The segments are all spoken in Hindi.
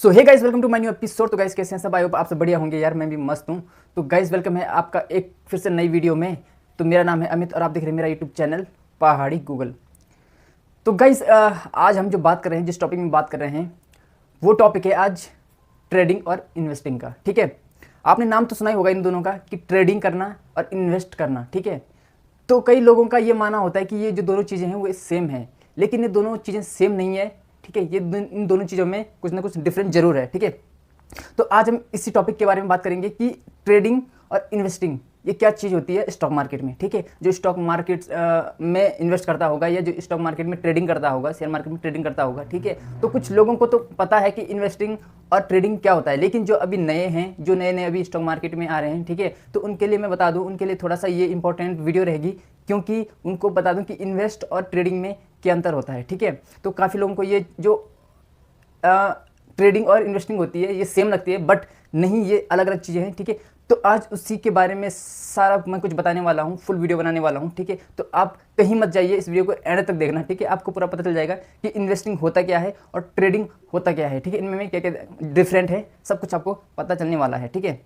So hey guys, welcome to my new episode. तो गाइस कैसे हैं सब? आई होप आप सब बढ़िया होंगे यार, मैं भी मस्त हूँ। तो गाइस वेलकम है आपका एक फिर से नई वीडियो में। तो मेरा नाम है अमित और आप देख रहे हैं मेरा यूट्यूब चैनल पहाड़ी गूगल। तो गाइस आज हम जो बात कर रहे हैं, जिस टॉपिक में बात कर रहे हैं, वो टॉपिक है आज ट्रेडिंग और इन्वेस्टिंग का। ठीक है, आपने नाम तो सुना ही होगा इन दोनों का कि ट्रेडिंग करना और इन्वेस्ट करना। ठीक है, तो कई लोगों का ये मानना होता है कि ये जो दोनों चीज़ें हैं वो सेम है, लेकिन ये दोनों चीज़ें सेम नहीं है। ठीक है, ये इन दोनों चीज़ों में कुछ ना कुछ डिफरेंस जरूर है। ठीक है, तो आज हम इसी टॉपिक के बारे में बात करेंगे कि ट्रेडिंग और इन्वेस्टिंग ये क्या चीज़ होती है स्टॉक मार्केट में। ठीक है, जो स्टॉक मार्केट में इन्वेस्ट करता होगा या जो स्टॉक मार्केट में ट्रेडिंग करता होगा, शेयर मार्केट में ट्रेडिंग करता होगा। ठीक है, तो कुछ लोगों को तो पता है कि इन्वेस्टिंग और ट्रेडिंग क्या होता है, लेकिन जो अभी नए हैं, जो नए नए अभी स्टॉक मार्केट में आ रहे हैं, ठीक है, तो उनके लिए मैं बता दूं, उनके लिए थोड़ा सा ये इंपॉर्टेंट वीडियो रहेगी, क्योंकि उनको बता दूं कि इन्वेस्ट और ट्रेडिंग में क्या अंतर होता है। ठीक है, तो काफ़ी लोगों को ये जो ट्रेडिंग और इन्वेस्टिंग होती है ये सेम लगती है, बट नहीं, ये अलग अलग चीज़ें हैं। ठीक है, तो आज उसी के बारे में सारा मैं कुछ बताने वाला हूँ, फुल वीडियो बनाने वाला हूँ। ठीक है, तो आप कहीं मत जाइए, इस वीडियो को एंड तक देखना। ठीक है, आपको पूरा पता चल जाएगा कि इन्वेस्टिंग होता क्या है और ट्रेडिंग होता क्या है। ठीक है, इनमें क्या क्या डिफरेंट है, सब कुछ आपको पता चलने वाला है। ठीक है,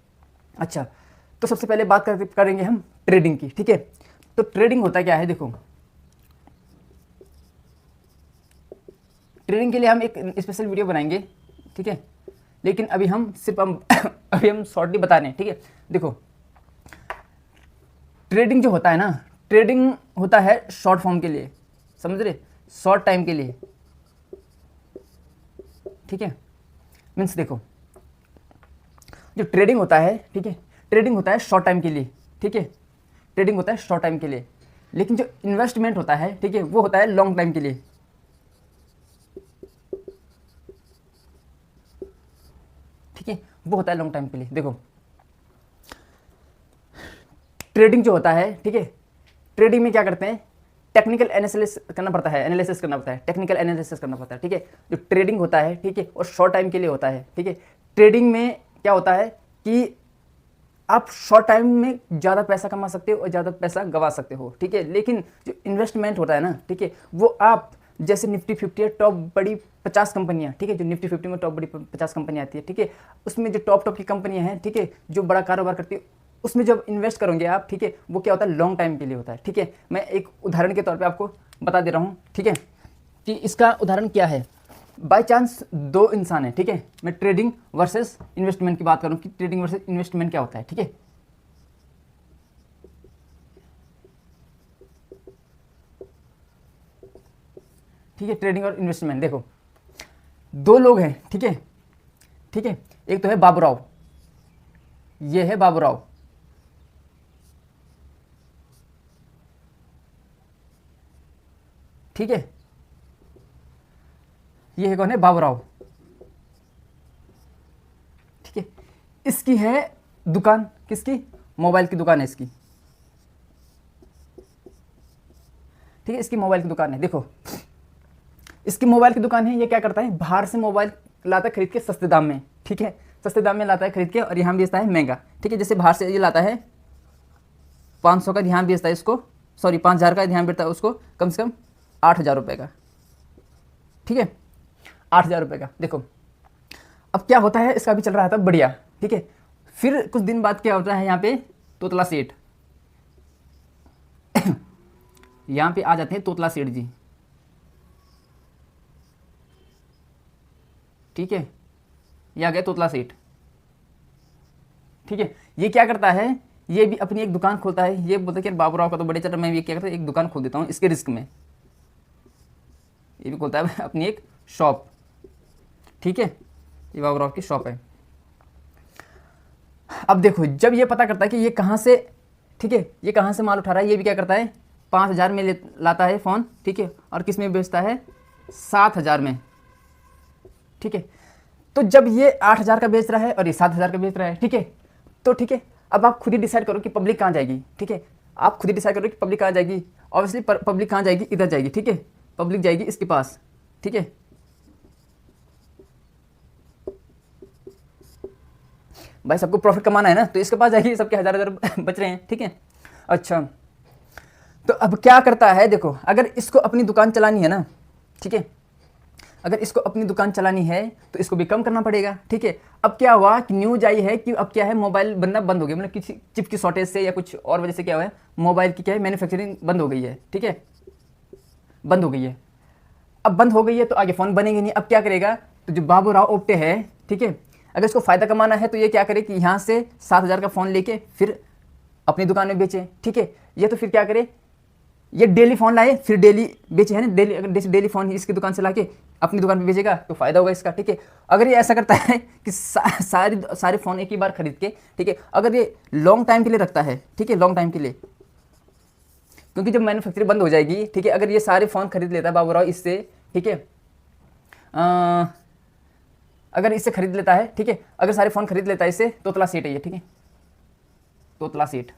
अच्छा, तो सबसे पहले बात करेंगे हम ट्रेडिंग की। ठीक है, तो ट्रेडिंग होता क्या है, देखो, ट्रेडिंग के लिए हम एक स्पेशल वीडियो बनाएंगे। ठीक है, लेकिन अभी हम अभी हम शॉर्टली बता रहे हैं। ठीक है, देखो, ट्रेडिंग जो होता है ना, ट्रेडिंग होता है शॉर्ट फॉर्म के लिए, समझ रहे, शॉर्ट टाइम के लिए। ठीक है, मीन्स देखो, जो ट्रेडिंग होता है, ठीक है, ट्रेडिंग होता है शॉर्ट टाइम के लिए। ठीक है, ट्रेडिंग होता है शॉर्ट टाइम के लिए, लेकिन जो इन्वेस्टमेंट होता है, ठीक है, वो होता है लॉन्ग टाइम के लिए। ठीक है, वो होता है लॉन्ग टाइम के लिए। देखो, ट्रेडिंग जो होता है, ठीक है, ट्रेडिंग में क्या करते हैं, टेक्निकल एनालिसिस करना पड़ता है, एनालिसिस करना पड़ता है, टेक्निकल एनालिसिस करना पड़ता है। ठीक है, जो ट्रेडिंग होता है, ठीक है, और शॉर्ट टाइम के लिए होता है। ठीक है, ट्रेडिंग में क्या होता है कि आप शॉर्ट टाइम में ज़्यादा पैसा कमा सकते हो और ज़्यादा पैसा गंवा सकते हो। ठीक है, लेकिन जो इन्वेस्टमेंट होता है ना, ठीक है, वो आप जैसे निफ्टी 50 है, टॉप बड़ी 50 कंपनियां, ठीक है, जो निफ्टी 50 में टॉप बड़ी 50 कंपनियां आती है, ठीक है, उसमें जो टॉप की कंपनियां हैं, ठीक है, जो बड़ा कारोबार करती है, उसमें जब इन्वेस्ट करोगे आप, ठीक है, वो क्या होता है, लॉन्ग टाइम के लिए होता है। ठीक है, मैं एक उदाहरण के तौर पर आपको बता दे रहा हूँ। ठीक है, कि इसका उदाहरण क्या है, बाई चांस दो इंसान है, ठीक है, मैं ट्रेडिंग वर्सेस इन्वेस्टमेंट की बात करूं कि ट्रेडिंग वर्सेस इन्वेस्टमेंट क्या होता है। ठीक है, ठीक है, ट्रेडिंग और इन्वेस्टमेंट, देखो, दो लोग हैं। ठीक है, ठीक है, एक तो है बाबूराव, ये है बाबूराव, ठीक है, ये है कौन है, बाबूराव। ठीक है, इसकी है दुकान, किसकी, मोबाइल की दुकान है इसकी। ठीक है, इसकी मोबाइल की दुकान है। देखो, इसकी मोबाइल की दुकान है, ये क्या करता है, बाहर से मोबाइल लाता है खरीद के सस्ते दाम में। ठीक है, सस्ते दाम में लाता है खरीद के और यहाँ बेचता है महंगा। ठीक है, जैसे बाहर से ये लाता है 500 का, ध्यान बेचता है इसको, सॉरी 5000 का ध्यान बेचता है उसको कम से कम 8000 रुपये का। ठीक है, 8000 रुपये का। देखो, अब क्या होता है, इसका भी चल रहा था बढ़िया। ठीक है, फिर कुछ दिन बाद क्या होता है, यहाँ पे तोतला सेठ यहाँ पे आ जाते हैं तोतला सेठ जी। ठीक है, ये आ गए तोतला सेठ। ठीक है, ये क्या करता है, ये भी अपनी एक दुकान खोलता है। ये बोलता है कि बाबूराव का तो बड़े चल रहा, मैं भी क्या करता है, एक दुकान खोल देता हूँ इसके रिस्क में। ये भी खोलता है अपनी एक शॉप। ठीक है, ये बाबूराव की शॉप है। अब देखो, जब ये पता करता है कि ये कहाँ से, ठीक है, ये कहाँ से माल उठा रहा है, ये भी क्या करता है, 5000 में लाता है फ़ोन। ठीक है, और किस में बेचता है, 7000 में। ठीक है, तो जब ये 8000 का बेच रहा है और ये 7000 का बेच रहा है, ठीक है, तो ठीक है, अब आप खुद ही डिसाइड करो कि पब्लिक कहाँ जाएगी। ठीक है, आप खुद ही डिसाइड करो कि पब्लिक कहाँ जाएगी। ऑब्वियसली पब्लिक कहाँ जाएगी, इधर जाएगी। ठीक है, पब्लिक जाएगी इसके पास। ठीक है, भाई सबको प्रॉफिट कमाना है ना, तो इसके पास जाएगी, सबके हजार बच रहे हैं। ठीक है, अच्छा, तो अब क्या करता है, देखो, अगर इसको अपनी दुकान चलानी है ना, ठीक है, अगर इसको अपनी दुकान चलानी है तो इसको भी कम करना पड़ेगा, ठीक है। अब क्या हुआ कि न्यूज आई है कि अब क्या है, मोबाइल बनना बंद हो गया, मतलब किसी चिप की शॉर्टेज से या कुछ और वजह से क्या हुआ है, मोबाइल की क्या है मैन्युफैक्चरिंग बंद हो गई है, ठीक है, बंद हो गई है। अब बंद हो गई है तो आगे फ़ोन बनेंगे नहीं। अब क्या करेगा, तो जो बाबू राव ओप्टे है, ठीक है, अगर इसको फ़ायदा कमाना है तो ये क्या करे कि यहाँ से 7,000 का फ़ोन लेके फिर अपनी दुकान में बेचे, ठीक है। ये तो फिर क्या करे, ये डेली फ़ोन लाए फिर डेली बेचे, है ना, डेली, अगर डेली फ़ोन इसकी दुकान से लाके अपनी दुकान पे बेचेगा तो फ़ायदा होगा इसका, ठीक है। अगर ये ऐसा करता है कि सारे फ़ोन एक ही बार खरीद के, ठीक है, अगर ये लॉन्ग टाइम के लिए रखता है, ठीक है, लॉन्ग टाइम के लिए, क्योंकि जब मैन्युफैक्चरिंग बंद हो जाएगी, ठीक है, अगर ये सारे फ़ोन खरीद लेता है बाबू राव इससे, ठीक है, अगर इससे खरीद लेता है, ठीक है, अगर सारे फ़ोन खरीद लेता है इससे, तोतला सेठ है ये, ठीक है, तोतला सेठ,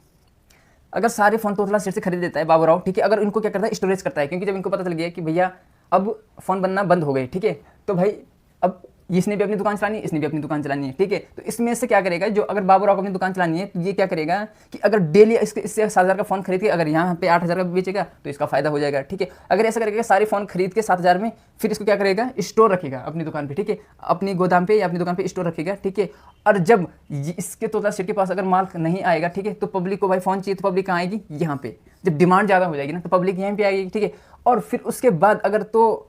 अगर सारे फ़ोन तोतला सेठ से खरीद लेता है बाबू राव, ठीक है, अगर इनको क्या करता है, स्टोरेज करता है, क्योंकि जब इनको पता चल गया कि भैया अब फ़ोन बनना बंद हो गए, ठीक है, तो भाई अब इसने भी अपनी दुकान चलानी है, इसने भी अपनी दुकान चलानी है, ठीक है, तो इसमें से क्या करेगा, जो अगर बाबू राव को अपनी दुकान चलानी है तो ये क्या करेगा कि अगर डेली इससे 7,000 का फ़ोन खरीद के अगर यहाँ पे 8,000 का बेचेगा तो इसका फ़ायदा हो जाएगा, ठीक है। अगर ऐसा करेगा सारे फ़ोन खरीद के 7,000 में, फिर इसको क्या करेगा, स्टोर रखेगा अपनी दुकान पर, ठीक है, अपनी गोदाम पे या अपनी दुकान पर स्टोर रखेगा, ठीक है। और जब इसके तोतला सेठ के पास अगर माल नहीं आएगा, ठीक है, तो पब्लिक को भाई फ़ोन चाहिए, तो पब्लिक कहाँ आएगी, यहाँ पे। जब डिमांड ज़्यादा हो जाएगी ना तो पब्लिक यहाँ पे आएगी, ठीक है। और फिर उसके बाद अगर तो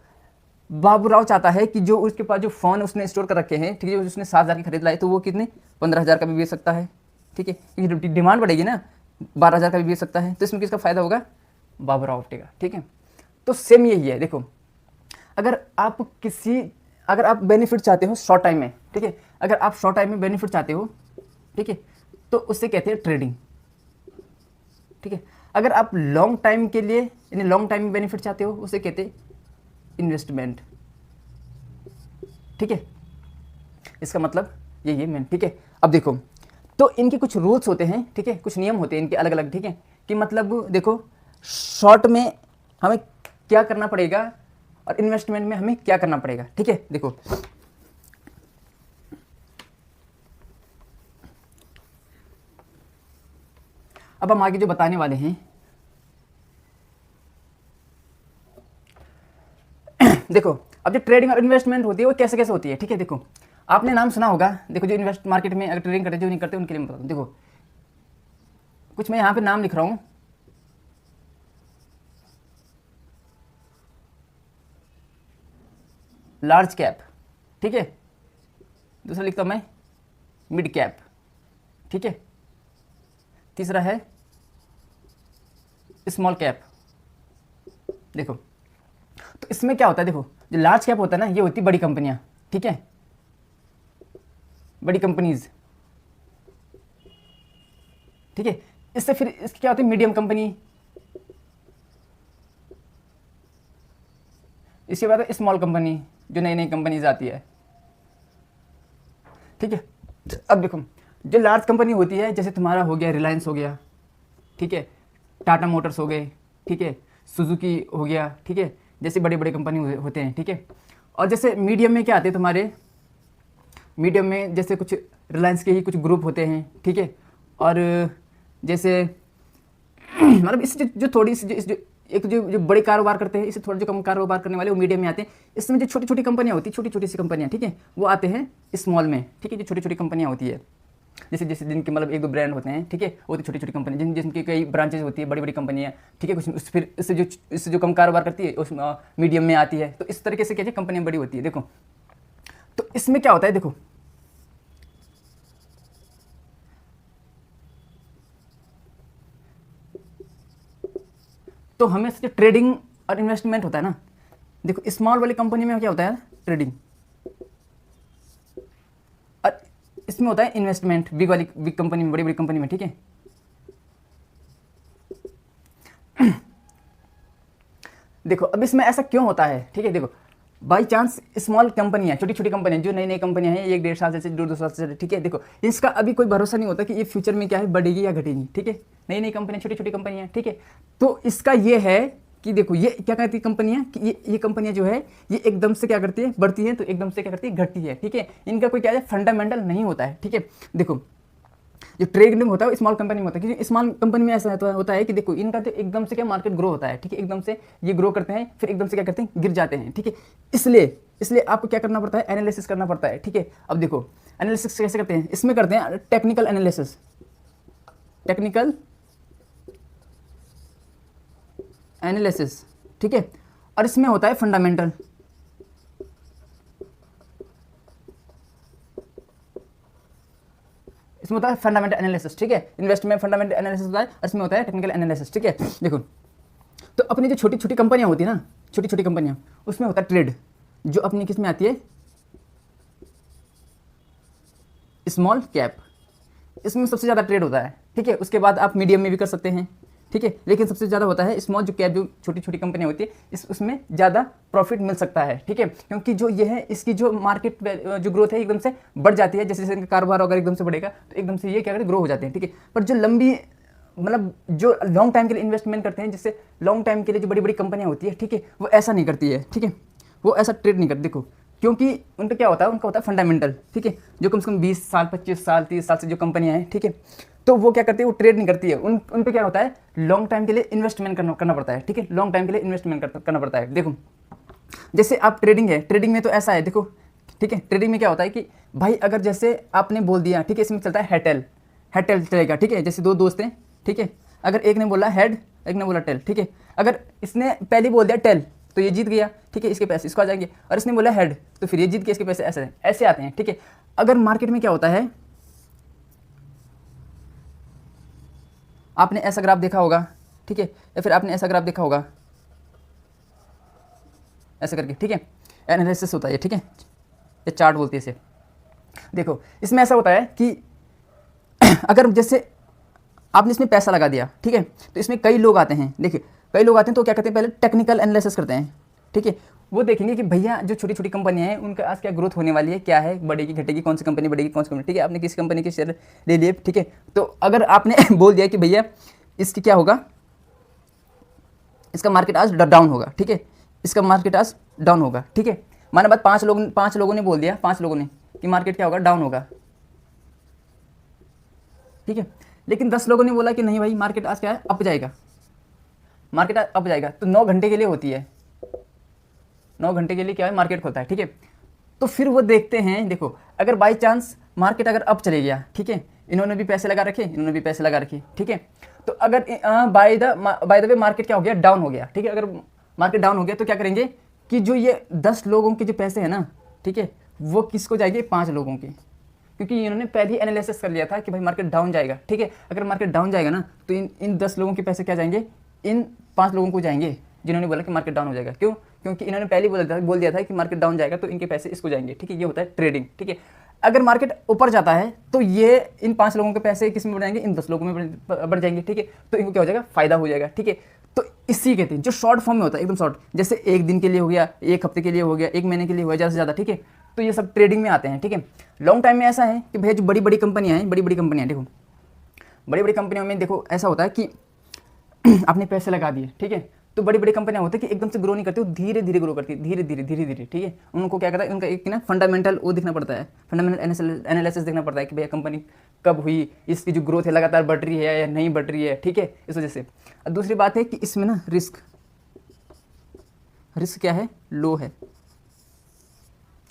बाबू राव चाहता है कि जो उसके पास जो फ़ोन उसने स्टोर कर रखे हैं, ठीक है, उसने 7,000 की खरीद लाए तो वो कितने 15,000 का भी बेच सकता है, ठीक है, क्योंकि डिमांड बढ़ेगी ना, 12,000 का भी बेच सकता है, तो इसमें किसका फ़ायदा होगा, बाबू राव ओप्टे का, ठीक है। तो सेम यही है, देखो, अगर आप बेनिफिट चाहते हो शॉर्ट टाइम में, ठीक है, अगर आप शॉर्ट टाइम में बेनिफिट चाहते हो, ठीक है, तो उससे कहते हैं ट्रेडिंग, ठीक है। अगर आप लॉन्ग टाइम के लिए यानी लॉन्ग टाइम में बेनिफिट चाहते हो उसे कहते हैं इन्वेस्टमेंट, ठीक है, इसका मतलब यही है मेन, ठीक है। अब देखो, तो इनके कुछ रूल्स होते हैं, ठीक है, कुछ नियम होते हैं इनके अलग अलग, ठीक है, कि मतलब देखो शॉर्ट में हमें क्या करना पड़ेगा और इन्वेस्टमेंट में हमें क्या करना पड़ेगा, ठीक है। देखो अब हम आगे जो बताने वाले हैं देखो, अब जो ट्रेडिंग और इन्वेस्टमेंट होती है वो कैसे कैसे होती है, ठीक है। देखो आपने नाम सुना होगा, देखो जो इन्वेस्ट मार्केट में अगर ट्रेडिंग करते जो नहीं करते उनके लिए मैं बता दूं। देखो कुछ मैं यहाँ पे नाम लिख रहा हूँ, लार्ज कैप, ठीक है, दूसरा लिखता हूँ मैं मिड कैप, ठीक है, तीसरा है स्मॉल कैप। देखो तो इसमें क्या होता है, देखो जो लार्ज कैप होता है ना ये होती है बड़ी कंपनियां, ठीक है, बड़ी कंपनीज, ठीक है। इससे फिर इसकी क्या होती है मीडियम कंपनी, इसके बाद स्मॉल कंपनी जो नई नई कंपनीज आती है, ठीक है। अब देखो जो लार्ज कंपनी होती है जैसे तुम्हारा हो गया रिलायंस हो गया, ठीक है, टाटा मोटर्स हो गए, ठीक है, सुजुकी हो गया, ठीक है, जैसे बड़े बड़े कंपनी होते हैं, ठीक है। और जैसे मीडियम में क्या आते हैं तुम्हारे, मीडियम में जैसे कुछ रिलायंस के ही कुछ ग्रुप होते हैं, ठीक है। और जैसे मतलब इससे जो थोड़ी सी जो बड़े कारोबार करते हैं, इससे थोड़ा जो कम कारोबार करने वाले वो मीडियम में आते हैं। इसमें जो छोटी छोटी कंपनियां होती हैं, छोटी छोटी सी कंपनियां, ठीक है, वो आते हैं स्मॉल में, ठीक है, जो छोटी छोटी कंपनियां होती है, जैसे जैसे जिनके मतलब 1-2 ब्रांड होते हैं, ठीक है, वो तो छोटी छोटी कंपनी जिनकी कई ब्रांचेज होती है, बड़ी बड़ी कंपनियां, ठीक है, कुछ फिर इससे जो कम कारोबार करती है उस मीडियम में आती है। तो इस तरीके से क्या है कंपनियां बड़ी होती है। देखो तो इसमें क्या होता है, देखो तो हमें जो ट्रेडिंग और इन्वेस्टमेंट होता है ना, देखो स्मॉल वाली कंपनी में क्या होता है ट्रेडिंग, और इसमें होता है इन्वेस्टमेंट बिग कंपनी में, बड़ी बड़ी कंपनी में, ठीक है। देखो अब इसमें ऐसा क्यों होता है, ठीक है, देखो बाई चांस स्मॉल कंपनियां, छोटी छोटी कंपनियां जो नई नई कंपनियां हैं 1-1.5 साल से 2-2 साल से, ठीक है, देखो इसका अभी कोई भरोसा नहीं होता कि ये फ्यूचर में क्या है बढ़ेगी या घटेगी, ठीक है, नई नई कंपनियां, छोटी छोटी कंपनियां, ठीक है। तो इसका ये है कि देखो ये क्या कहती है कंपनियां कि ये कंपनियां जो है ये एकदम से क्या करती है बढ़ती है, तो एकदम से क्या करती है घटती है, ठीक है। इनका कोई क्या है फंडामेंटल नहीं होता है, ठीक है। देखो जो ट्रेडिंग होता है वो स्मॉल कंपनी में होता है, क्योंकि स्मॉल कंपनी में ऐसा होता है कि देखो इनका तो एकदम से क्या मार्केट ग्रो होता है, ठीक है, एकदम से ये ग्रो करते हैं फिर एकदम से क्या करते हैं गिर जाते हैं, ठीक है। इसलिए आपको क्या करना पड़ता है, एनालिसिस करना पड़ता है। ठीक है, अब देखो एनालिसिस कैसे करते हैं, इसमें करते हैं टेक्निकल एनालिसिस, टेक्निकल एनालिसिस। ठीक है, और इसमें होता है फंडामेंटल, इसमें होता है फंडामेंटल एनालिसिस। ठीक है, इन्वेस्टमेंट फंडामेंटल एनालिसिस होता है और इसमें होता है टेक्निकल एनालिसिस। ठीक है, देखो तो अपनी जो छोटी छोटी कंपनियां होती है ना, छोटी छोटी कंपनियां, उसमें होता है ट्रेड, जो अपनी किस में आती है, स्मॉल कैप, इसमें सबसे ज़्यादा ट्रेड होता है। ठीक है, उसके बाद आप मीडियम में भी कर सकते हैं। ठीक है, लेकिन सबसे ज़्यादा होता है स्मॉल जो कैप, जो छोटी छोटी कंपनियां होती है, उसमें ज़्यादा प्रॉफिट मिल सकता है। ठीक है, क्योंकि जो ये है, इसकी जो मार्केट जो ग्रोथ है एकदम से बढ़ जाती है, जैसे जैसे इनका कारोबार अगर एकदम से बढ़ेगा तो एकदम से ये क्या करें, ग्रो हो जाते हैं। ठीक है, पर जो लंबी मतलब जो लॉन्ग टाइम के लिए इन्वेस्टमेंट करते हैं, जिससे लॉन्ग टाइम के लिए जो बड़ी बड़ी कंपनियां होती है, ठीक है, वो ऐसा नहीं करती है। ठीक है, वो ऐसा ट्रेड नहीं करती। देखो क्योंकि उनका क्या होता है, उनका होता है फंडामेंटल। ठीक है, जो कम से कम 20 साल 25 साल 30 साल से जो कंपनियां हैं, ठीक है, तो वो क्या करती है, वो ट्रेड नहीं करती है। उन पे क्या होता है, लॉन्ग टाइम के लिए इन्वेस्टमेंट करना पड़ता है। ठीक है, लॉन्ग टाइम के लिए इन्वेस्टमेंट करना पड़ता है। देखो जैसे आप ट्रेडिंग है, ट्रेडिंग में तो ऐसा है, देखो ठीक है, ट्रेडिंग में क्या होता है कि भाई अगर जैसे आपने बोल दिया, ठीक है, इसमें चलता है हेटेल, हेटेल चलेगा। ठीक है, जैसे दो दोस्त हैं, ठीक है, अगर एक ने बोला हेड, एक ने बोला टेल। ठीक है, अगर इसने पहले बोल दिया टेल तो ये जीत गया। ठीक है, इसके पैसे इसको आ जाएंगे, और इसने बोला हेड तो फिर ये जीत गया, इसके पैसे ऐसे ऐसे आते हैं। ठीक है, अगर मार्केट में क्या होता है, आपने ऐसा ग्राफ देखा होगा, ठीक है, या फिर आपने ऐसा ग्राफ देखा होगा ऐसा करके। ठीक है, एनालिसिस होता है, ठीक है, ये चार्ट बोलती है इसे। देखो इसमें ऐसा होता है कि अगर जैसे आपने इसमें पैसा लगा दिया, ठीक है, तो इसमें कई लोग आते हैं। देखिए कई लोग आते हैं तो क्या करते हैं, पहले टेक्निकल एनालिसिस करते हैं। ठीक है, वो देखेंगे कि भैया जो छोटी छोटी कंपनियां हैं उनका आज क्या ग्रोथ होने वाली है, क्या है, बढ़ेगी घटेगी, कौन सी कंपनी बढ़ेगी, कौन सी कंपनी। ठीक है, आपने किसी कंपनी के शेयर ले लिए, ठीक है, तो अगर आपने बोल दिया कि भैया इसकी क्या होगा, इसका मार्केट आज डाउन होगा, ठीक है, इसका मार्केट आज डाउन होगा। ठीक है, माना बात पाँच लोगों ने बोल दिया, 5 लोगों ने कि मार्केट क्या होगा, डाउन होगा। ठीक है, लेकिन 10 लोगों ने बोला कि नहीं भाई मार्केट आज क्या है, अप जाएगा, मार्केट आज अप जाएगा। तो 9 घंटे के लिए होती है, 9 घंटे के लिए क्या है, मार्केट खोलता है। ठीक है, तो फिर वो देखते हैं, देखो अगर बाई चांस मार्केट अगर अप चले गया, ठीक है, इन्होंने भी पैसे लगा रखे, इन्होंने भी पैसे लगा रखे, ठीक है, तो अगर बाय द वे मार्केट क्या हो गया, डाउन हो गया। ठीक है, अगर मार्केट डाउन हो गया तो क्या करेंगे कि जो ये 10 लोगों के जो पैसे हैं ना, ठीक है, वो किसको जाएंगे, 5 लोगों के, क्योंकि इन्होंने पहले ही एनालिसिस कर लिया था कि भाई मार्केट डाउन जाएगा। ठीक है, अगर मार्केट डाउन जाएगा ना तो इन 10 लोगों के पैसे क्या जाएंगे, इन 5 लोगों को जाएंगे जिन्होंने बोला कि मार्केट डाउन हो जाएगा। क्यों, क्योंकि इन्होंने पहले बोल दिया था कि मार्केट डाउन जाएगा तो इनके पैसे इसको जाएंगे। ठीक है, ये होता है ट्रेडिंग। ठीक है, अगर मार्केट ऊपर जाता है तो ये इन 5 लोगों के पैसे किस में बढ़ जाएंगे, इन 10 लोगों में बढ़ जाएंगे। ठीक है, तो इनको क्या हो जाएगा, फायदा हो जाएगा। ठीक है, तो इसी कहते हैं जो शॉर्ट फॉर्म में होता है, एकदम शॉर्ट, जैसे एक दिन के लिए हो गया, एक हफ्ते के लिए हो गया, एक महीने के लिए हो गया, ज़्यादा से ज़्यादा। ठीक है, तो ये सब ट्रेडिंग में आते हैं। ठीक है, लॉन्ग टाइम में ऐसा है कि भैया जो बड़ी बड़ी कंपनियां हैं, बड़ी बड़ी कंपनियां, देखो बड़ी बड़ी कंपनियों में देखो ऐसा होता है कि आपने पैसे लगा दिए, ठीक है, तो बड़ी बड़ी कंपनियां होती है कि एकदम से ग्रो नहीं करती, वो धीरे धीरे ग्रो करती है, धीरे धीरे धीरे धीरे। ठीक है, उनको क्या कहता है, उनका एक ना फंडामेंटल वो दिखना पड़ता है, फंडामेंटल एनालिसिस देखना पड़ता है कि भैया कंपनी कब हुई, इसकी जो ग्रोथ है लगातार बढ़ रही है या नहीं बढ़ रही है। ठीक है, इस वजह से। और दूसरी बात है कि इसमें ना रिस्क क्या है, लो है,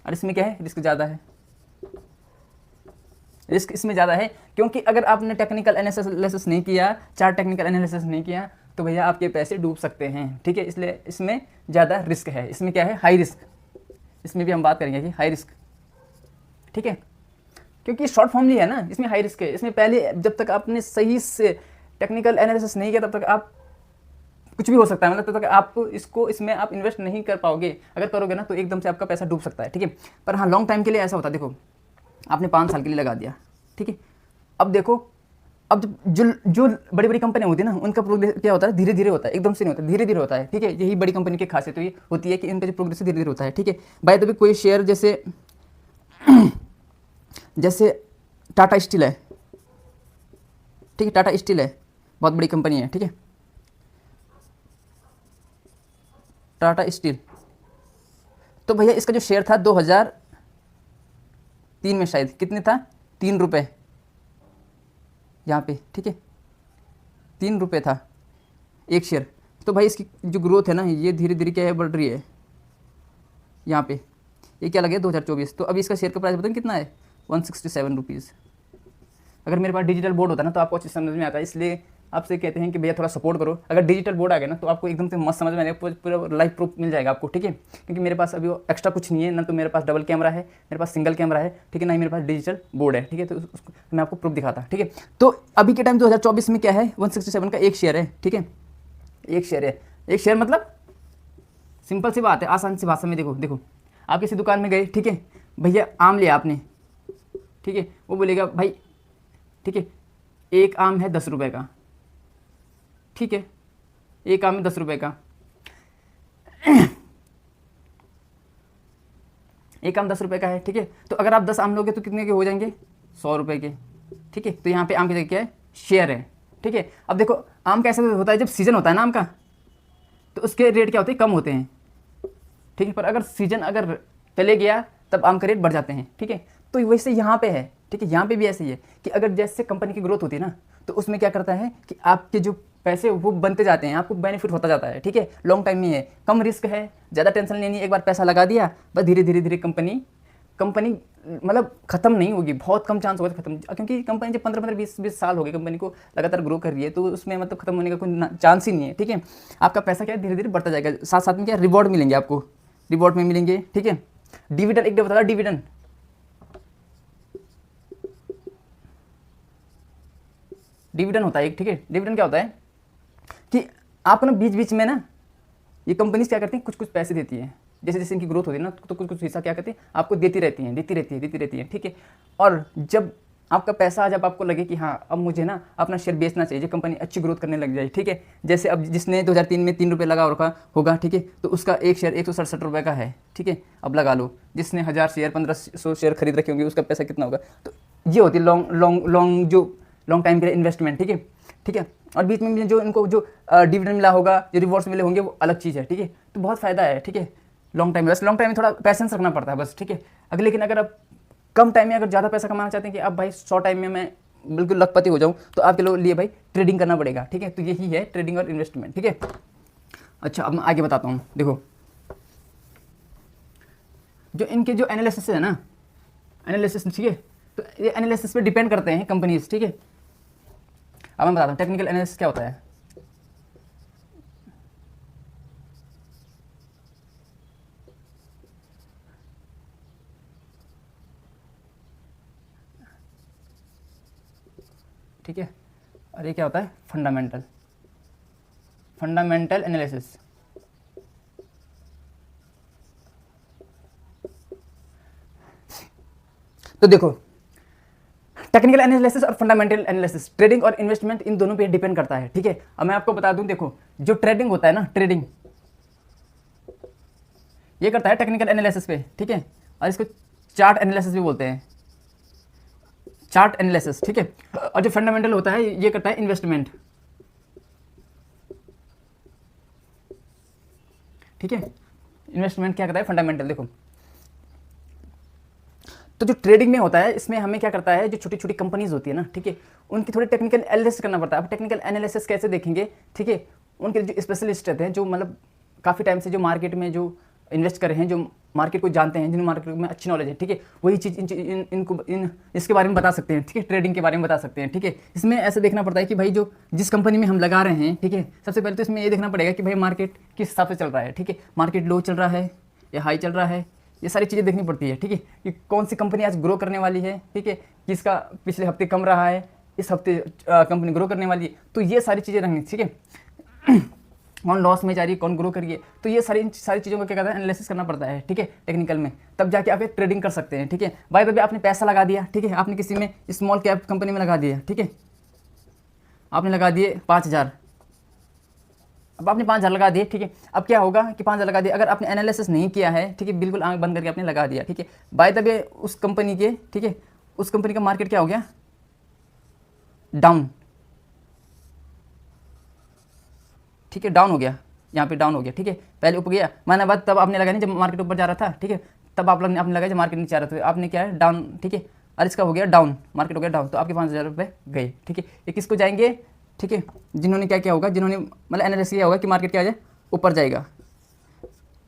और इसमें क्या है, रिस्क ज़्यादा है। रिस्क इसमें ज़्यादा है क्योंकि अगर आपने टेक्निकल एनालिसिस नहीं किया, चार्ट टेक्निकल एनालिसिस नहीं किया, तो भैया आपके पैसे डूब सकते हैं। ठीक है, इसलिए इसमें ज़्यादा रिस्क है। इसमें क्या है, हाई रिस्क। इसमें भी हम बात करेंगे कि हाई रिस्क। ठीक है, क्योंकि शॉर्ट फॉर्म ही है ना, इसमें हाई रिस्क है। इसमें पहले जब तक आपने सही से टेक्निकल एनालिसिस नहीं किया तब तक आप कुछ भी हो सकता है, मतलब तब तक आप इसमें आप इन्वेस्ट नहीं कर पाओगे। अगर करोगे ना तो एकदम से आपका पैसा डूब सकता है। ठीक है, पर हाँ लॉन्ग टाइम के लिए ऐसा होता है, देखो आपने 5 साल के लिए लगा दिया, ठीक है, अब देखो अब जो बड़ी बड़ी कंपनियां होती है ना, उनका प्रोग्रेस क्या होता है, धीरे धीरे होता है, एकदम से नहीं होता, धीरे धीरे होता है। ठीक है, यही बड़ी कंपनी की खासियत तो ये होती है कि इनका जो प्रोग्रेस धीरे धीरे होता है। ठीक है, बाय द वे कोई शेयर जैसे टाटा स्टील है, ठीक है, टाटा स्टील है, बहुत बड़ी कंपनी है। ठीक है, टाटा स्टील, तो भैया इसका जो शेयर था 2003 में शायद कितने था, 3 रुपये यहाँ पे। ठीक है, 3 रुपये था एक शेयर। तो भाई इसकी जो ग्रोथ है ना, ये धीरे धीरे क्या है, बढ़ रही है यहाँ पे। ये क्या लगे 2024। तो अभी इसका शेयर का प्राइस बताएं कितना है, 167 रुपीज़। अगर मेरे पास डिजिटल बोर्ड होता ना तो आपको अच्छे समझ में आता है, इसलिए आपसे कहते हैं कि भैया थोड़ा सपोर्ट करो। अगर डिजिटल बोर्ड आ गया ना तो आपको एकदम से मस्त समझ में आएगा, पूरा लाइव प्रूफ मिल जाएगा आपको, ठीक है। क्योंकि मेरे पास अभी वो एक्स्ट्रा कुछ नहीं है ना, तो मेरे पास डबल कैमरा है, मेरे पास सिंगल कैमरा है, ठीक है, ना ही मेरे पास डिजिटल बोर्ड है, ठीक है। तो उसको मैं आपको प्रूफ दिखाता, ठीक है। तो अभी के टाइम 2024 में क्या है, 167 का एक शेयर है, ठीक है। एक शेयर है, एक शेयर मतलब सिंपल सी बात है, आसान सी भाषा में देखो आप किसी दुकान में गए, ठीक है, भैया आम लिया आपने, ठीक है, वो बोलेगा भाई, ठीक है, एक आम है 10 रुपये का, ठीक है, एक आम है 10 रुपये का, एक आम 10 रुपये का है, ठीक है। तो अगर आप 10 आम लोगे तो कितने के हो जाएंगे, 100 रुपये के, ठीक है। तो यहाँ पे आम की जगह क्या है, शेयर है, ठीक है। अब देखो आम कैसे होता है, जब सीजन होता है ना आम का तो उसके रेट क्या होते हैं, कम होते हैं, ठीक है। पर अगर सीजन अगर चले गया तब आम का रेट बढ़ जाते हैं, ठीक है। तो वैसे यहाँ पे है, ठीक है, यहाँ पे भी ऐसे ही है कि अगर जैसे कंपनी की ग्रोथ होती है ना तो उसमें क्या करता है कि आपके जो पैसे वो बनते जाते हैं, आपको बेनिफिट होता जाता है, ठीक है। लॉन्ग टाइम में है, कम रिस्क है, ज़्यादा टेंशन लेनी, एक बार पैसा लगा दिया बस धीरे धीरे कंपनी मतलब ख़त्म नहीं होगी, बहुत कम चांस होगा खत्म, क्योंकि कंपनी जब 15-20 साल हो गए कंपनी को लगातार ग्रो कर रही है तो उसमें मतलब खत्म होने का कोई चांस ही नहीं है, ठीक है। आपका पैसा क्या है धीरे धीरे बढ़ता जाएगा, साथ साथ में क्या रिवॉर्ड मिलेंगे आपको, रिवॉर्ड में मिलेंगे, ठीक है। डिविडेंड एक बता, डिविडेंड डिविडेंड होता है एक, ठीक है। डिविडेंड क्या होता है कि आपको ना बीच बीच में ना ये कंपनीज क्या करती हैं, कुछ कुछ पैसे देती है, जैसे जैसे इनकी ग्रोथ होती है ना तो कुछ कुछ हिस्सा क्या करती है आपको देती रहती है, ठीक है। और जब आपका पैसा जब आपको लगे कि हाँ अब मुझे ना अपना शेयर बेचना चाहिए, जो कंपनी अच्छी ग्रोथ करने लग जाए, ठीक है। जैसे अब जिसने 2003 में 3 रुपये लगा रखा होगा, ठीक है, तो उसका एक शेयर 167 रुपये का है, ठीक है। अब लगा लो जिसने 1000 शेयर 1500 शेयर खरीद रखे होंगे उसका पैसा कितना होगा। तो ये होती है लॉन्ग टाइम के लिए इन्वेस्टमेंट, ठीक है, ठीक है। और बीच में जो इनको जो डिविडेंड मिला होगा, जो रिवॉर्ड्स मिले होंगे वो अलग चीज़ है, ठीक है। तो बहुत फ़ायदा है, ठीक है, लॉन्ग टाइम में। बस लॉन्ग टाइम में थोड़ा पैसेंस रखना पड़ता है बस, ठीक है। अगर लेकिन अगर आप कम टाइम में अगर ज़्यादा पैसा कमाना चाहते हैं कि अब भाई 100 टाइम में मैं बिल्कुल लखपति हो जाऊँ, तो आपके लिए भाई ट्रेडिंग करना पड़ेगा, ठीक है। तो यही है ट्रेडिंग और इन्वेस्टमेंट, ठीक है। अच्छा अब मैं आगे बताता हूँ, देखो जो इनके जो एनालिसिस है ना, एनालिसिस, ठीक है, तो ये एनालिसिस पे डिपेंड करते हैं कंपनीज, ठीक है। अब मैं बताता हूँ टेक्निकल एनालिसिस क्या होता है। ठीक है, और ये क्या होता है, फंडामेंटल एनालिसिस। तो देखो टेक्निकल एनालिसिस और फंडामेंटल एनालिसिस, ट्रेडिंग और इन्वेस्टमेंट इन दोनों पे डिपेंड करता है, ठीक है। अब मैं आपको बता दूं, देखो जो ट्रेडिंग होता है ना, ट्रेडिंग ये करता है टेक्निकल एनालिसिस पे, ठीक है। और इसको चार्ट एनालिसिस भी बोलते हैं, चार्ट एनालिसिस, ठीक है। और जो फंडामेंटल होता है ये करता है इन्वेस्टमेंट, ठीक है। इन्वेस्टमेंट क्या करता है, फंडामेंटल। देखो तो जो ट्रेडिंग में होता है इसमें हमें क्या करता है, जो छोटी छोटी कंपनीज होती है ना, ठीक है, उनकी थोड़ी टेक्निकल एनालिसिस करना पड़ता है। अब टेक्निकल एनालिसिस कैसे देखेंगे, ठीक है, उनके जो स्पेशलिस्ट रहते हैं, जो मतलब काफ़ी टाइम से जो मार्केट में जो इन्वेस्ट कर रहे हैं, जो मार्केट को जानते हैं, जिन मार्केट में अच्छी नॉलेज है, ठीक है, वही चीज़ इसके बारे में बता सकते हैं, ठीक है, ट्रेडिंग के बारे में बता सकते हैं, ठीक है। इसमें ऐसे देखना पड़ता है कि भाई जो जिस कंपनी में हम लगा रहे हैं, ठीक है, सबसे पहले तो इसमें ये देखना पड़ेगा कि भाई मार्केट किस हिसाब से चल रहा है, ठीक है, मार्केट लो चल रहा है या हाई चल रहा है, ये सारी चीज़ें देखनी पड़ती है, ठीक है, कि कौन सी कंपनी आज ग्रो करने वाली है, ठीक है, किसका पिछले हफ्ते कम रहा है, इस हफ्ते कंपनी ग्रो करने वाली है, तो ये सारी चीज़ें रहेंगी, ठीक है। कौन लॉस में जा रही है, कौन ग्रो करिए, तो ये सारी चीज़ों का क्या कहता है, एनालिसिस करना पड़ता है, ठीक है, टेक्निकल में, तब जाके आप ट्रेडिंग कर सकते हैं, ठीक है। भाई भाई आपने पैसा लगा दिया, ठीक है, आपने किसी में स्मॉल कैप कंपनी में लगा दिया, ठीक है, आपने लगा दिए 5000, अब आपने 5000 लगा दिए, ठीक है। अब क्या होगा कि 5000 लगा दिए, अगर आपने एनालिसिस नहीं किया है, ठीक है, बिल्कुल आंख बंद करके आपने लगा दिया, ठीक है, बाय द वे उस कंपनी के, ठीक है, उस कंपनी का मार्केट क्या हो गया, डाउन, ठीक है, डाउन हो गया, यहाँ पे डाउन हो गया, ठीक है, पहले ऊपर गया माना बात, तब आपने लगा नहीं जब मार्केट ऊपर जा रहा था, ठीक है, तब आपने लगाया जब मार्केट नीचे आ रहा था, तो आपने क्या है, डाउन, ठीक है, और इसका हो गया डाउन, मार्केट हो गया डाउन, तो आपके 5000 रुपये गए, ठीक है। ये किसको जाएंगे, ठीक है, जिन्होंने क्या किया होगा, जिन्होंने मतलब एनालिसिस किया होगा कि मार्केट क्या आ जाए, ऊपर जाएगा,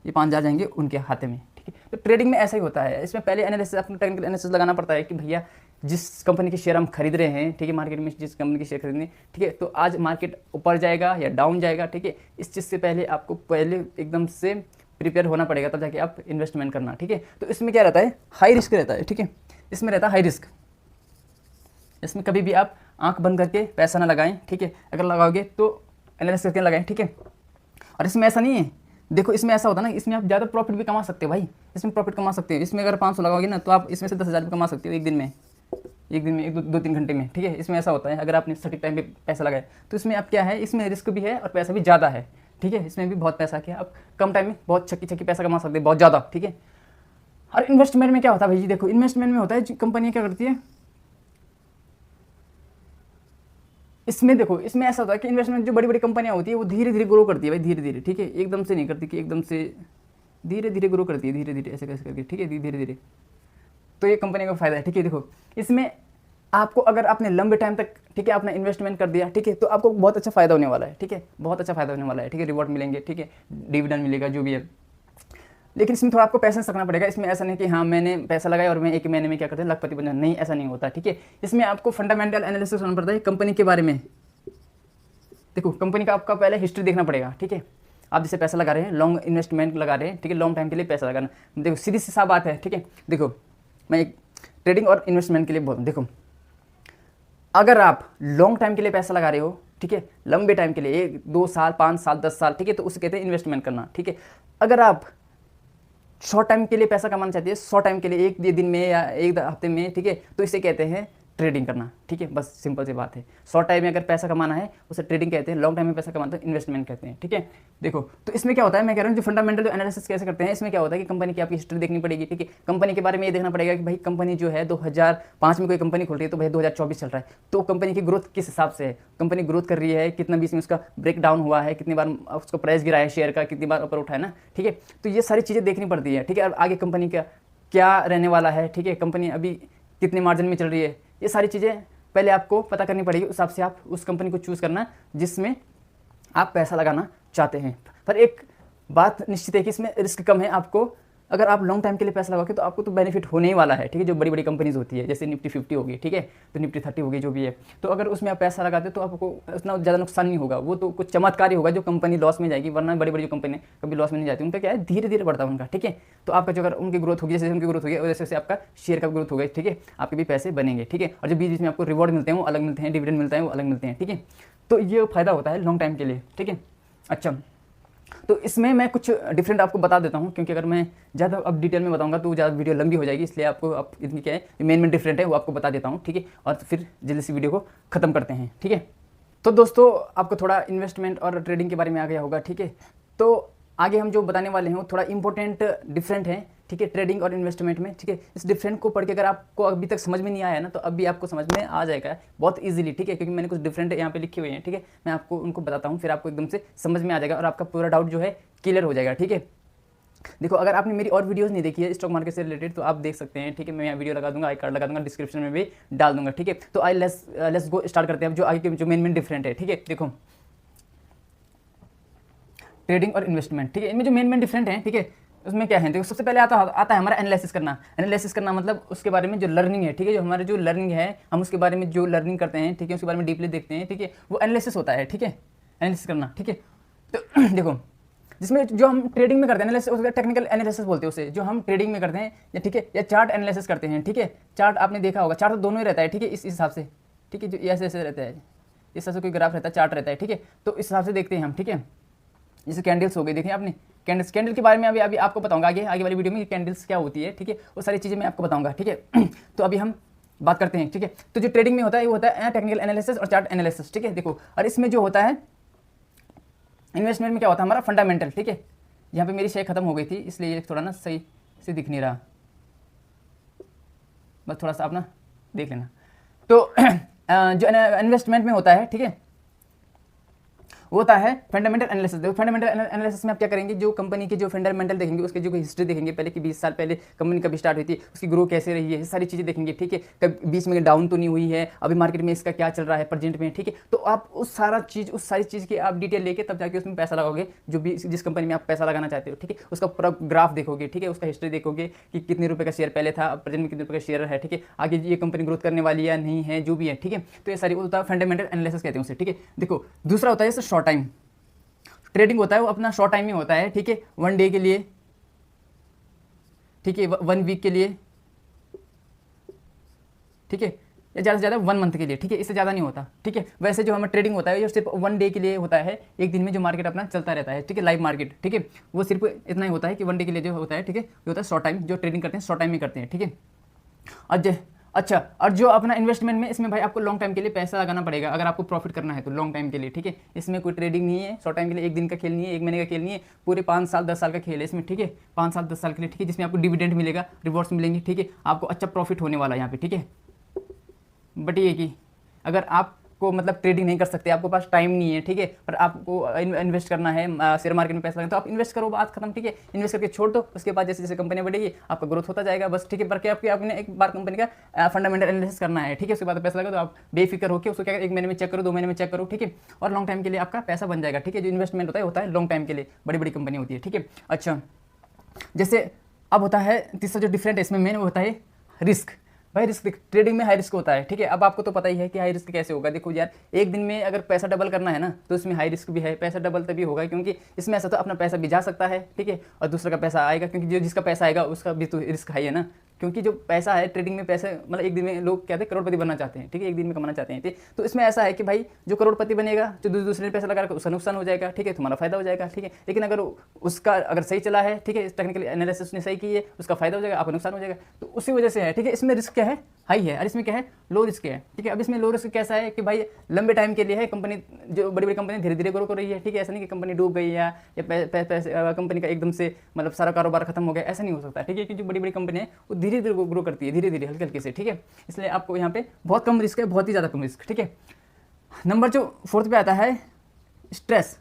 ये 5000 जाएंगे उनके हाथे में, ठीक है। तो ट्रेडिंग में ऐसा ही होता है, इसमें पहले एनालिसिस, आपको टेक्निकल एनालिसिस लगाना पड़ता है कि भैया जिस कंपनी के शेयर हम खरीद रहे हैं, ठीक है, मार्केट में जिस कंपनी के शेयर खरीदने, ठीक है, तो आज मार्केट ऊपर जाएगा या डाउन जाएगा, ठीक है, इस चीज़ से पहले आपको पहले एकदम से प्रिपेयर होना पड़ेगा, तब जाके आप इन्वेस्टमेंट करना, ठीक है। तो इसमें क्या रहता है, हाई रिस्क रहता है, ठीक है, इसमें रहता है हाई रिस्क। इसमें कभी भी आप आंख बंद करके पैसा ना लगाएं, ठीक है, अगर लगाओगे तो एनालिसिस करके लगाएं, ठीक है। और इसमें ऐसा नहीं है, देखो इसमें ऐसा होता है ना, इसमें आप ज़्यादा प्रॉफिट भी कमा सकते हो भाई, इसमें प्रॉफिट कमा सकते हो। इसमें अगर 500 लगाओगे ना तो आप इसमें से 10,000 भी कमा सकते हो एक दिन में, एक दो तीन घंटे में, ठीक है। इसमें ऐसा होता है, अगर आपने सटीक टाइम पे पैसा लगाया तो इसमें आप क्या है, इसमें रिस्क भी है और पैसा भी ज़्यादा है, ठीक है। इसमें भी बहुत पैसा क्या, आप कम टाइम में बहुत छक्की पैसा कमा सकते हैं, बहुत ज़्यादा, ठीक है। और इन्वेस्टमेंट में क्या होता है भाई जी, देखो इन्वेस्टमेंट में होता है कंपनियाँ क्या करती है, इसमें देखो इसमें ऐसा होता है कि इन्वेस्टमेंट जो बड़ी बड़ी कंपनियां होती है वो धीरे धीरे ग्रो करती है भाई, धीरे धीरे, ठीक है, एकदम से नहीं करती कि एकदम से, धीरे धीरे ग्रो करती है, धीरे धीरे ऐसे कैसे करके, ठीक है, धीरे धीरे। तो ये कंपनी का फायदा है, ठीक है। देखो इसमें आपको अगर आपने लंबे टाइम तक, ठीक है, आपने इन्वेस्टमेंट कर दिया, ठीक है, तो आपको बहुत अच्छा फायदा होने वाला है, ठीक है, बहुत अच्छा फायदा होने वाला है, ठीक है, रिवॉर्ड मिलेंगे, ठीक है, डिविडेंड मिलेगा, जो भी है। लेकिन इसमें थोड़ा आपको पैसेंस रखना पड़ेगा। इसमें ऐसा नहीं कि हाँ मैंने पैसा लगाया और मैं एक महीने में क्या करते हैं लखपति बन जाऊं, नहीं, ऐसा नहीं होता, ठीक है। इसमें आपको फंडामेंटल एनालिसिस करना पड़ता है कंपनी के बारे में। देखो कंपनी का आपका पहले हिस्ट्री देखना पड़ेगा, ठीक है। आप जैसे पैसा लगा रहे हैं, लॉन्ग इन्वेस्टमेंट लगा रहे हैं, ठीक है, लॉन्ग टाइम के लिए पैसा लगाना, देखो सीधी सी सा बात है, ठीक है। देखो मैं एक ट्रेडिंग और इन्वेस्टमेंट के लिए बोल, देखो अगर आप लॉन्ग टाइम के लिए पैसा लगा रहे हो, ठीक है, लंबे टाइम के लिए 1-2 साल 5 साल 10 साल, ठीक है, तो उसे कहते हैं इन्वेस्टमेंट करना, ठीक है। अगर आप शॉर्ट टाइम के लिए पैसा कमाना चाहते हैं, शॉर्ट टाइम के लिए एक दिन में या एक हफ्ते में, ठीक है, तो इसे कहते हैं ट्रेडिंग करना, ठीक है, बस सिंपल सी बात है। शॉर्ट टाइम में अगर पैसा कमाना है उसे ट्रेडिंग कहते हैं, लॉन्ग टाइम में पैसा कमाना तो इन्वेस्टमेंट कहते हैं, ठीक है। देखो तो इसमें क्या होता है, मैं कह रहा हूँ जो फंडामेंटल एनालिसिस कैसे करते हैं, इसमें क्या होता है कि कंपनी की आपकी हिस्ट्री देखनी पड़ेगी, ठीक है। कंपनी के बारे में ये देखना पड़ेगा कि भाई कंपनी जो है 2005 में कोई कंपनी खुल रही है तो भाई 2024 चल रहा है, तो कंपनी की ग्रोथ किस हिसाब से है, कंपनी ग्रोथ कर रही है, कितना बीच में उसका ब्रेक डाउन हुआ है, कितनी बार उसका प्राइस गिरा है शेयर का, कितनी बार ऊपर उठा है ना, ठीक है। तो ये सारी चीज़ें देखनी पड़ती है, ठीक है। और आगे कंपनी का क्या रहने वाला है, ठीक है, कंपनी अभी कितने मार्जिन में चल रही है, ये सारी चीज़ें पहले आपको पता करनी पड़ेगी। उस हिसाब से आप उस कंपनी को चूज़ करना जिसमें आप पैसा लगाना चाहते हैं। पर एक बात निश्चित है कि इसमें रिस्क कम है। आपको अगर आप लॉन्ग टाइम के लिए पैसा लगाओगे तो आपको तो बेनिफिट होने ही वाला है, ठीक है। जो बड़ी बड़ी कंपनीज होती है जैसे निफ्टी 50 होगी, ठीक है, तो निफ्टी 30 होगी, जो भी है, तो अगर उसमें आप पैसा लगाते तो आपको उतना ज़्यादा नुकसान नहीं होगा। वो तो कुछ चमत्कार ही होगा जो कंपनी लॉस में जाएगी, वरना बड़ी बड़ी जो कंपनी कभी लॉस में नहीं जाती, उनका क्या है धीरे धीरे बढ़ता है उनका, ठीक है। तो आपका जो अगर उनकी ग्रोथ होगी, जैसे उनकी ग्रोथ होगी वैसे वैसे आपका शेयर का ग्रोथ होगा, ठीक है, आपके भी पैसे बनेंगे, ठीक है। और जो बीच बीच में आपको रिवॉर्ड मिलते हैं वो अलग मिलते हैं, डिविडेंड मिलता है वो अलग मिलते हैं, ठीक है। तो ये फायदा होता है लॉन्ग टाइम के लिए, ठीक है। अच्छा, तो इसमें मैं कुछ डिफरेंट आपको बता देता हूं, क्योंकि अगर मैं ज़्यादा अब डिटेल में बताऊंगा तो ज़्यादा वीडियो लंबी हो जाएगी, इसलिए आपको अब इतनी क्या है मेन डिफरेंट है वो आपको बता देता हूं, ठीक है। और फिर जल्दी से वीडियो को ख़त्म करते हैं, ठीक है। तो दोस्तों आपको थोड़ा इन्वेस्टमेंट और ट्रेडिंग के बारे में आ गया होगा, ठीक है। तो आगे हम जो बताने वाले हैं वो थोड़ा इंपॉर्टेंट डिफरेंट है, ठीक है, ट्रेडिंग और इन्वेस्टमेंट में, ठीक है। इस डिफरेंट को पढ़ के अगर आपको अभी तक समझ में नहीं आया ना तो अभी आपको समझ में आ जाएगा बहुत इजीली, ठीक है, क्योंकि मैंने कुछ डिफरेंट यहाँ पे लिखे हुए हैं, ठीक है। मैं आपको उनको बताता हूँ, फिर आपको एकदम से समझ में आ जाएगा और आपका पूरा डाउट जो है क्लियर हो जाएगा, ठीक है। देखो अगर आपने मेरी और वीडियोस नहीं देखी है स्टॉक मार्केट से रिलेटेड तो आप देख सकते हैं, ठीक है। मैं यहाँ वीडियो लगा दूंगा, आई कार्ड लगा दूंगा, डिस्क्रिप्शन में भी डाल दूंगा, ठीक है। तो आई लेट्स गो स्टार्ट करते हैं अब जो आगे के जो मेन डिफरेंट है, ठीक है। देखो ट्रेडिंग और इन्वेस्टमेंट, ठीक है, इनमें जो मेन डिफरेंट है, ठीक है, उसमें क्या है। देखो सबसे पहले आता है हमारा एनालिसिस करना। एनालिसिस करना मतलब उसके बारे में जो लर्निंग है, ठीक है, जो हमारे जो लर्निंग है हम उसके बारे में जो लर्निंग करते हैं, ठीक है, उसके बारे में डीपली देखते हैं, ठीक है, वो एनालिसिस होता है, ठीक है, एनालिसिस करना, ठीक है। तो देखो जिसमें जो हम ट्रेडिंग में करते हैं एनालिसिस, उसका टेक्निकल एनालिसिस बोलते हैं उसे, जो हम ट्रेडिंग में करते हैं, या ठीक है, या चार्ट एनालिसिस करते हैं, ठीक है। चार्ट आपने देखा होगा, चार्ट तो दोनों ही रहता है, ठीक है, इस हिसाब से, ठीक है, जो ऐसे ऐसे रहता है, इस हिसाब से कोई ग्राफ रहता है, चार्ट रहता है, ठीक है। तो इस हिसाब से देखते हैं हम, ठीक है। जैसे कैंडल्स हो गई, देखिए आपने कैंडल के बारे में अभी आपको बताऊंगा आगे वाली वीडियो में कैंडल्स क्या होती है, ठीक है, वो सारी चीज़ें मैं आपको बताऊंगा, ठीक है। तो अभी हम बात करते हैं, ठीक है। तो जो ट्रेडिंग में होता है वो होता है टेक्निकल एनालिसिस और चार्ट एनालिसिस, ठीक है। देखो और इसमें जो होता है इन्वेस्टमेंट में क्या होता है हमारा फंडामेंटल, ठीक है। यहाँ पे मेरी शेयर खत्म हो गई थी इसलिए थोड़ा ना सही से दिख नहीं रहा, बस थोड़ा सा आप ना देख लेना। तो जो इन्वेस्टमेंट में होता है, ठीक है, वो होता है फंडामेंटल एनालिसिस। देखो फंडामेंटल एनालिसिस में आप क्या करेंगे, जो कंपनी के जो फंडामेंटल देखेंगे, उसके जो हिस्ट्री देखेंगे, पहले की 20 साल पहले कंपनी कभी स्टार्ट हुई थी, उसकी ग्रो कैसे रही है, सारी चीज़ें देखेंगे, ठीक है। कभी बीच में डाउन तो नहीं हुई है, अभी मार्केट में इसका क्या चल रहा है प्रेजेंट में, ठीक है। तो आप उस सारी चीज़ की आप डिटेल लेके तब जाके उसमें पैसा लगाओगे, जो भी जिस कंपनी में आप पैसा लगाना चाहते हो, ठीक है। उसका पूरा ग्राफ देखोगे, ठीक है, उसका हिस्ट्री देखोगे कि कितने रुपए का शेयर पहले था, प्रेजेंट में कितने रुपए का शेयर है, ठीक है, आगे ये कंपनी ग्रोथ करने वाली है नहीं है, जो भी है, ठीक है। तो ये सारी होता है फंडामेंटल एनालिसिस कहते हैं उसे, ठीक है। देखो दूसरा होता है जैसे शॉर्ट टाइम ट्रेडिंग होता है, वो अपना शॉर्ट टाइम में होता है, ठीक है, 1 डे के लिए, ठीक है, 1 वीक के लिए, ठीक है, या ज़्यादा से ज़्यादा 1 मंथ के लिए, ठीक है, इससे ज़्यादा नहीं होता, ठीक है। वैसे जो हमें ट्रेडिंग होता है ये सिर्फ 1 डे के लिए होता है, एक दिन में जो मार्केट अपना चलता रहता है, ठीक है, लाइव मार्केट, ठीक है, वो सिर्फ इतना ही होता है कि 1 डे के लिए जो होता है, ठीक है, ये होता है शॉर्ट टाइम, जो ट्रेडिंग करते हैं शॉर्ट टाइम में करते हैं, ठीक है। अच्छा, और जो अपना इन्वेस्टमेंट में, इसमें भाई आपको लॉन्ग टाइम के लिए पैसा लगाना पड़ेगा अगर आपको प्रॉफिट करना है तो, लॉन्ग टाइम के लिए, ठीक है। इसमें कोई ट्रेडिंग नहीं है, शॉर्ट टाइम के लिए एक दिन का खेल नहीं है, 1 महीने का खेल नहीं है, पूरे 5 साल 10 साल का खेल है इसमें, ठीक है। 5 साल 10 साल के लिए, ठीक है, जिसमें आपको डिविडेंड मिलेगा, रिवॉर्ड्स मिलेंगे, ठीक है, आपको अच्छा प्रॉफिट होने वाला है यहाँ पे, ठीक है। बट ये कि अगर आपको मतलब ट्रेडिंग नहीं कर सकते, आपको पास टाइम नहीं है, ठीक है, पर आपको इन्वेस्ट करना है, शेयर मार्केट में पैसा लगाना, तो आप इन्वेस्ट करो, बात खत्म, ठीक है। इन्वेस्ट करके छोड़ दो, उसके बाद जैसे जैसे कंपनी बढ़ेगी आपका ग्रोथ होता जाएगा, बस, ठीक है। पर क्या आपने एक बार कंपनी का फंडामेंटल एनालिसिस करना है, ठीक है, उसके बाद पैसा लगा तो आप बेफिक्र होकर उसको क्या 1 महीने में चेक करो, 2 महीने में चेक करो, ठीक है, और लॉन्ग टाइम के लिए आपका पैसा बन जाएगा, ठीक है। जो इन्वेस्टमेंट होता है लॉन्ग टाइम के लिए, बड़ी बड़ी कंपनी होती है, ठीक है। अच्छा, जैसे अब होता है तीसरा जो डिफरेंट है इसमें मेन, वो होता है रिस्क। भाई रिस्क, ट्रेडिंग में हाई रिस्क होता है, ठीक है। अब आपको तो पता ही है कि हाई रिस्क कैसे होगा। देखो यार, एक दिन में अगर पैसा डबल करना है ना, तो इसमें हाई रिस्क भी है। पैसा डबल तभी होगा क्योंकि इसमें ऐसा तो अपना पैसा भी जा सकता है, ठीक है, और दूसरा का पैसा आएगा, क्योंकि जो जिसका पैसा आएगा उसका भी तो रिस्क हाई है ना। क्योंकि जो पैसा है ट्रेडिंग में, पैसे मतलब एक दिन में लोग कहते हैं करोड़पति बनना चाहते हैं, ठीक है, एक दिन में कमाना चाहते हैं, ठीक। तो इसमें ऐसा है कि भाई जो करोड़पति बनेगा, जो दूसरे ने पैसा लगा रखा उसका नुकसान हो जाएगा, ठीक है, तुम्हारा फायदा हो जाएगा, ठीक है। लेकिन अगर उसका अगर सही चला है, ठीक है, टेक्निकल एनालिसिस ने सही की है, उसका फायदा हो जाएगा, आपका नुकसान हो जाएगा। तो उसी वजह से है, ठीक है। इसमें रिस्क क्या है, हाई है, और इसमें क्या है, लो रिस्क है, ठीक है। अब इसमें लो रिस्क कैसा है कि भाई लंबे टाइम के लिए है, कंपनी जो बड़ी बड़ी कंपनी धीरे धीरे ग्रो कर रही है, ठीक है। ऐसा नहीं कि कंपनी डूब गई है या कंपनी का एकदम से मतलब सारा कारोबार खत्म हो गया, ऐसा नहीं हो सकता, ठीक है। क्योंकि जो बड़ी बड़ी कंपनी है वो धीरे धीरे ग्रो करती है, धीरे धीरे हल्के हल्के से, ठीक है। इसलिए आपको यहाँ पे बहुत कम रिस्क है, बहुत ही ज़्यादा कम रिस्क, ठीक है। नंबर जो 4th पे आता है स्ट्रेस,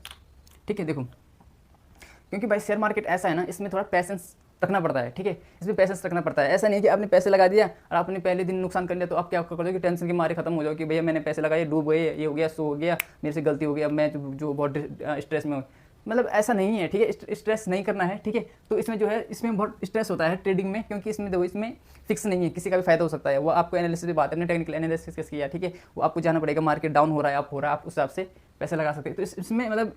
ठीक है। देखो क्योंकि भाई शेयर मार्केट ऐसा है ना, इसमें थोड़ा पैसेंस रखना पड़ता है, ठीक है, इसमें पैसेंस रखना पड़ता है। ऐसा नहीं है कि आपने पैसे लगा दिया और आपने पहले दिन नुकसान कर लिया तो आप क्या कर दोगे, टेंशन के मारे खत्म हो जाओ कि भैया मैंने पैसे लगाए, डूब गए, ये हो गया, सो हो गया, मेरे से गलती हो गई, अब मैं जो बहुत स्ट्रेस में हूँ। मतलब ऐसा नहीं है, ठीक है, स्ट्रेस नहीं करना है, ठीक है। तो इसमें जो है, इसमें बहुत स्ट्रेस होता है ट्रेडिंग में, क्योंकि इसमें देखो इसमें फिक्स नहीं है, किसी का भी फायदा हो सकता है। वो आपको एनालिसिस की बात है, टेक्निकल एनालिसिस किया, ठीक है, वो आपको जाना पड़ेगा, मार्केट डाउन हो रहा है, आप हो रहा है, आप उस हिसाब से पैसे लगा सकते हैं। तो इसमें मतलब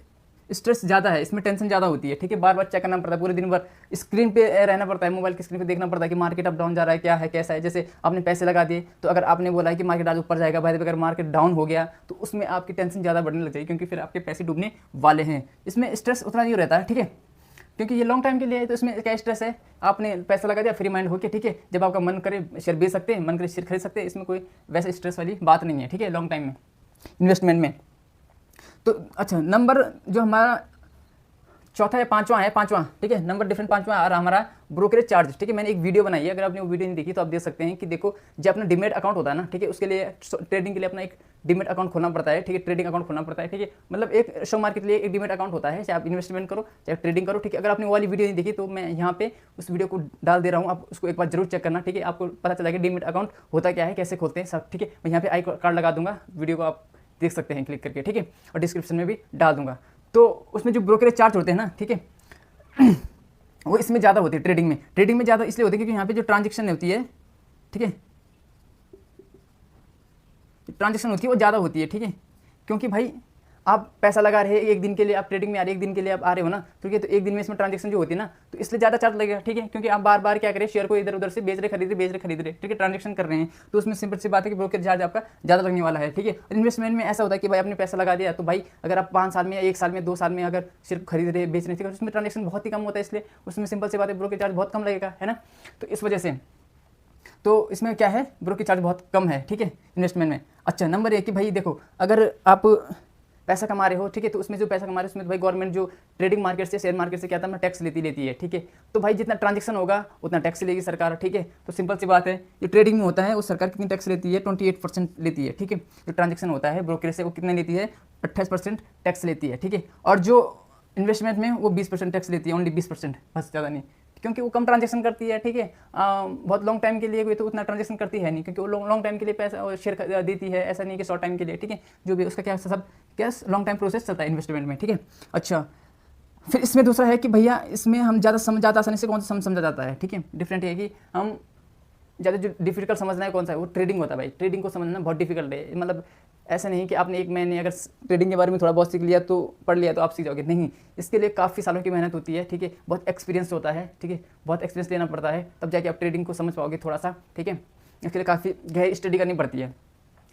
स्ट्रेस ज़्यादा है, इसमें टेंशन ज़्यादा होती है, ठीक है। बार बार चेक करना पड़ता है, पूरे दिन भर स्क्रीन पे रहना पड़ता है, मोबाइल की स्क्रीन पे देखना पड़ता है कि मार्केट अप डाउन जा रहा है, क्या है, कैसा है। जैसे आपने पैसे लगा दिए, तो अगर आपने बोला है कि मार्केट आज ऊपर जाएगा, भाई अगर मार्केट डाउन हो गया तो उसमें आपकी टेंशन ज़्यादा बढ़ने लग जाएगी, क्योंकि फिर आपके पैसे डूबने वाले हैं। इसमें स्ट्रेस उतना नहीं रहता है, ठीक है, क्योंकि ये लॉन्ग टाइम के लिए है। तो इसमें क्या स्ट्रेस है, आपने पैसा लगा दिया फ्री माइंड होकर, ठीक है, जब आपका मन करे शेयर बेच सकते हैं, मन करे शेयर खरीद सकते हैं, इसमें कोई वैसे स्ट्रेस वाली बात नहीं है, ठीक है, लॉन्ग टाइम में इन्वेस्टमेंट में। तो अच्छा, नंबर जो हमारा चौथा या पांचवा, ठीक है, नंबर डिफरेंट पांचवा आ रहा हमारा ब्रोकरेज चार्ज, ठीक है। मैंने एक वीडियो बनाई है, अगर आपने वो वीडियो नहीं देखी तो आप देख सकते हैं कि देखो जो अपना डीमेट अकाउंट होता है ना, ठीक है, उसके लिए ट्रेडिंग के लिए अपना एक डीमेट अकाउंट खोलना पड़ता है, ठीक है, ट्रेडिंग अकाउंट खोलना पड़ता है, ठीक है। मतलब एक शेयर मार्केट के लिए एक डीमेट अकाउंट होता है, चाहे आप इन्वेस्टमेंट करो चाहे ट्रेडिंग करो, ठीक है। अगर आपने वो वाली वीडियो नहीं देखी तो मैं यहाँ पे उस वीडियो को डाल दे रहा हूँ, आप उसको एक बार जरूर चेक करना, ठीक है। आपको पता चला कि डीमेट अकाउंट होता क्या है, कैसे खोलते हैं सब, ठीक है। मैं यहाँ पे आई कार्ड लगा दूंगा, वीडियो को आप देख सकते हैं क्लिक करके, ठीक है, और डिस्क्रिप्शन में भी डाल दूंगा। तो उसमें जो ब्रोकरेज चार्ज होते हैं ना, ठीक है, वो इसमें ज़्यादा होती है ट्रेडिंग में ज़्यादा इसलिए होती है क्योंकि यहाँ पे जो ट्रांजेक्शन होती है, ठीक है, ट्रांजेक्शन होती है वो ज़्यादा होती है, ठीक है। क्योंकि भाई आप पैसा लगा रहे हैं एक दिन के लिए, आप ट्रेडिंग में आ रहे हैं, एक दिन के लिए आप आ रहे हो ना, ठीक है, तो एक दिन में इसमें ट्रांजेक्शन जो होती है ना, तो इसलिए ज़्यादा चार्ज लगेगा, ठीक है। क्योंकि आप बार बार क्या करें, शेयर को इधर उधर से बेच रहे खरीद रहे, ठीक है, ट्रांजेक्शन कर रहे हैं, तो उसमें सिंपल सी बात है कि ब्रोकर चार्ज आपका ज़्यादा लगने वाला है, ठीक है। इन्वेस्टमेंट में ऐसा होता है कि भाई आपने पैसा लगा दिया, तो भाई अगर आप 5 साल में, 1 साल में, 2 साल में अगर सिर्फ खरीद रहे बेच रहे थे, उसमें ट्रांजेक्शन बहुत ही कम होता है, इसलिए उसमें सिंपल सी बात है ब्रोकर चार्ज बहुत कम लगेगा, है ना। तो इस वजह से तो इसमें क्या है, ब्रोकर चार्ज बहुत कम है, ठीक है, इन्वेस्टमेंट में। अच्छा, नंबर 1 कि भाई देखो, अगर आप पैसा कमा रहे हो, ठीक है, तो उसमें जो पैसा कमा रहे हो उसमें तो भाई गवर्नमेंट जो ट्रेडिंग मार्केट से, शेयर मार्केट से क्या था, टैक्स लेती है, ठीक है। तो भाई जितना ट्रांजेक्शन होगा उतना टैक्स लेगी सरकार, ठीक है। तो सिंपल सी बात है, जो ट्रेडिंग में होता है वो सरकार कितनी टैक्स लेती है, 28% लेती है, ठीक है। जो ट्रांजेक्शन होता है ब्रोकरेज से वो कितने लेती है, 28% टैक्स लेती है, ठीक है। और जो इन्वेस्टमेंट में वो 20% टैक्स लेती है, ओनली 20%, बस ज़्यादा नहीं, क्योंकि वो कम ट्रांजेक्शन करती है, ठीक है। बहुत लॉन्ग टाइम के लिए कोई तो उतना ट्रांजेक्शन करती है नहीं, क्योंकि वो लॉन्ग टाइम के लिए पैसा शेयर देती है, ऐसा नहीं कि शॉर्ट टाइम के लिए, ठीक है। जो भी उसका क्या सब क्या लॉन्ग टाइम प्रोसेस चलता है इन्वेस्टमेंट में, ठीक है। अच्छा, फिर इसमें दूसरा है कि भैया इसमें हम ज़्यादा आसानी से कौन सा समझा जाता है, ठीक है। डिफरेंट है कि हम ज़्यादा जो डिफिकल्ट समझना है कौन सा है, वो ट्रेडिंग होता है भाई। ट्रेडिंग को समझना बहुत डिफिकल्ट है, मतलब ऐसा नहीं कि आपने एक महीने अगर ट्रेडिंग के बारे में थोड़ा बहुत सीख लिया तो पढ़ लिया तो आप सीख जाओगे, नहीं। इसके लिए काफ़ी सालों की मेहनत होती है, ठीक है। बहुत एक्सपीरियंस होता है, ठीक है, बहुत एक्सपीरियंस लेना पड़ता है, तब जाके आप ट्रेडिंग को समझ पाओगे थोड़ा सा, ठीक है। इसके लिए काफ़ी गहरी स्टडी करनी पड़ती है,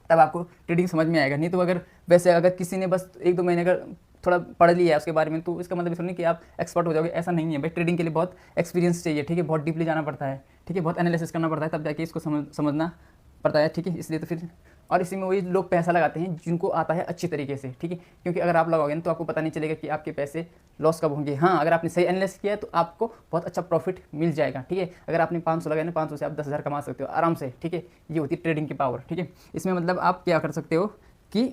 तब आपको ट्रेडिंग समझ में आएगा। नहीं तो अगर वैसे अगर किसी ने बस 1-2 महीने अगर थोड़ा पढ़ लिया है उसके बारे में, तो इसका मतलब इसमें नहीं कि आप एक्सपर्ट हो जाओगे, ऐसा नहीं है भाई। ट्रेडिंग के लिए बहुत एक्सपीरियंस चाहिए, ठीक है, बहुत डीपली जाना पड़ता है, ठीक है, बहुत एनालिसिस करना पड़ता है, तब जाके इसको समझना पड़ता है, ठीक है। इसलिए तो फिर और इसी में वही लोग पैसा लगाते हैं जिनको आता है अच्छी तरीके से, ठीक है। क्योंकि अगर आप लगाओगे ना तो आपको पता नहीं चलेगा कि आपके पैसे लॉस कब होंगे। हाँ, अगर आपने सही एनालिसिस किया तो आपको बहुत अच्छा प्रॉफिट मिल जाएगा, ठीक है। अगर आपने 500 लगाए ना, 500 से आप 10,000 कमा सकते हो आराम से, ठीक है। ये होती है ट्रेडिंग की पावर, ठीक है। इसमें मतलब आप क्या कर सकते हो कि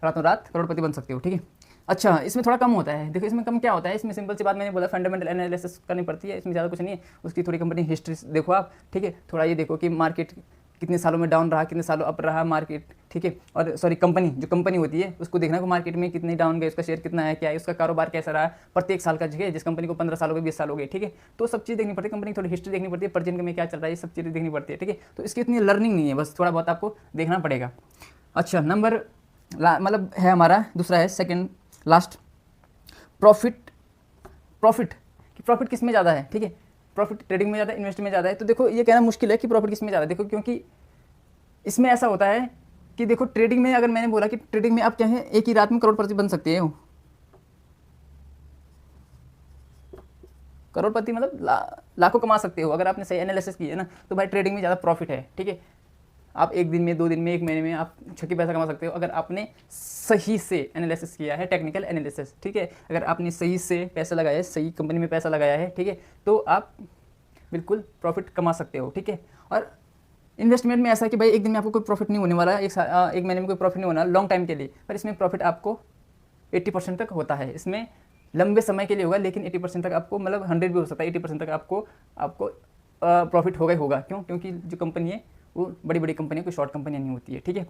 रातों रात करोड़पति बन सकते हो, ठीक है। अच्छा, इसमें थोड़ा कम होता है, देखो इसमें कम क्या होता है, इसमें सिंपल सी बात मैंने बोला, फंडामेंटल एनालिसिस करनी पड़ती है, इसमें ज़्यादा कुछ नहीं है। उसकी थोड़ी कंपनी हिस्ट्री देखो आप, ठीक है। थोड़ा ये देखो कि मार्केट कितने सालों में डाउन रहा, कितने सालों अप रहा मार्केट, ठीक है। और सॉरी, कंपनी जो कंपनी होती है उसको देखना को मार्केट में कितनी डाउन गए, उसका शेयर कितना है, क्या है, उसका कारोबार कैसा रहा प्रत्येक साल का, जगह जिस कंपनी को 15 साल हो गए, 20 साल हो गए, ठीक है। तो सब चीज़ देखनी पड़ती है, कंपनी की थोड़ी हिस्ट्री देखनी पड़ती है, प्रेजेंट में क्या चल रहा है, ये सब चीज़ें देखनी पड़ती है, ठीक है। तो इसकी इतनी लर्निंग नहीं है, बस थोड़ा बहुत आपको देखना पड़ेगा। अच्छा, नंबर मतलब है हमारा दूसरा है सेकेंड लास्ट, प्रॉफिट कि प्रॉफिट किस में ज़्यादा है, ठीक है। प्रॉफिट ट्रेडिंग में ज़्यादा है, इन्वेस्ट में ज़्यादा है। तो देखो ये कहना मुश्किल है कि प्रॉफिट किस में ज़्यादा है, देखो क्योंकि इसमें ऐसा होता है कि देखो ट्रेडिंग में, अगर मैंने बोला कि ट्रेडिंग में आप क्या है एक ही रात में करोड़पति बन सकते हो, करोड़पति मतलब लाखों कमा सकते हो अगर आपने सही एनालिसिस की है ना, तो भाई ट्रेडिंग में ज़्यादा प्रॉफिट है, ठीक है। आप 1 दिन में, 2 दिन में, 1 महीने में आप छक्के पैसा कमा सकते हो अगर आपने सही से एनालिसिस किया है, टेक्निकल एनालिसिस, ठीक है। अगर आपने सही से पैसा लगाया है, सही कंपनी में पैसा लगाया है, ठीक है, तो आप बिल्कुल प्रॉफिट कमा सकते हो, ठीक है। और इन्वेस्टमेंट में ऐसा है कि भाई एक दिन में आपको कोई प्रॉफिट नहीं होने वाला, एक महीने में कोई प्रॉफिट नहीं होना लॉन्ग टाइम के लिए, पर इसमें प्रॉफिट आपको 80% तक होता है। इसमें लंबे समय के लिए होगा, लेकिन 80% तक आपको, मतलब 100 भी हो सकता है, 80% तक आपको प्रॉफिट होगा ही होगा। क्यों? क्योंकि जो कंपनी है वो बड़ी बड़ी कंपनी है, कोई शॉर्ट कंपनी नहीं होती है, ठीक है।